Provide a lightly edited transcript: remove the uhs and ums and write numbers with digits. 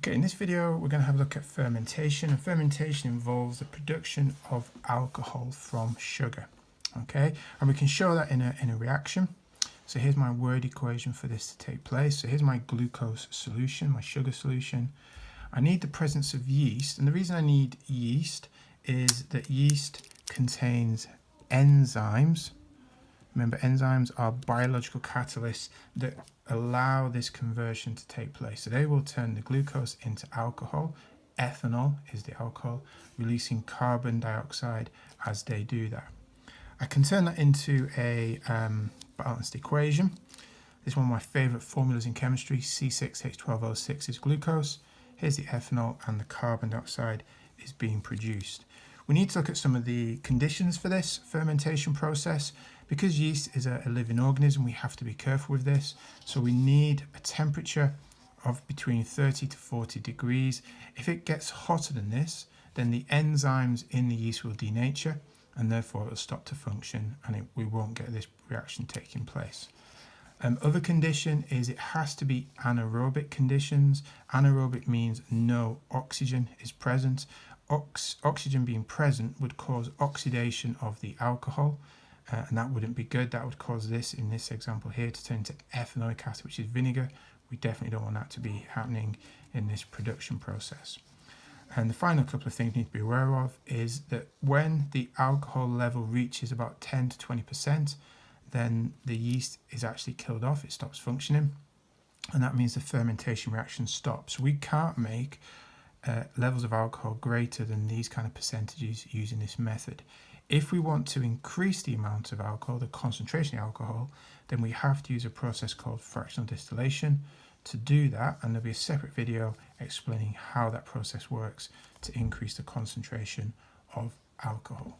Okay, in this video we're going to have a look at fermentation, and fermentation involves the production of alcohol from sugar. Okay, and we can show that in a reaction. So here's my word equation for this to take place. So here's my glucose solution, my sugar solution. I need the presence of yeast, and the reason I need yeast is that yeast contains enzymes. Remember, enzymes are biological catalysts that allow this conversion to take place. So they will turn the glucose into alcohol. Ethanol is the alcohol, releasing carbon dioxide as they do that. I can turn that into a balanced equation. This is one of my favorite formulas in chemistry. C6H12O6 is glucose. Here's the ethanol, and the carbon dioxide is being produced. We need to look at some of the conditions for this fermentation process. Because yeast is a living organism, we have to be careful with this. So we need a temperature of between 30 to 40 degrees. If it gets hotter than this, then the enzymes in the yeast will denature, and therefore it will stop to function, and we won't get this reaction taking place. Other condition is it has to be anaerobic conditions. Anaerobic means no oxygen is present. Oxygen being present would cause oxidation of the alcohol, and that wouldn't be good. That would cause this, in this example here, to turn into ethanoic acid, which is vinegar. We definitely don't want that to be happening in this production process. And the final couple of things you need to be aware of is that when the alcohol level reaches about 10 to 20%, then the yeast is actually killed off, it stops functioning, and that means the fermentation reaction stops. We can't make levels of alcohol greater than these kind of percentages using this method. If we want to increase the amount of alcohol, the concentration of alcohol, then we have to use a process called fractional distillation to do that, and there'll be a separate video explaining how that process works to increase the concentration of alcohol.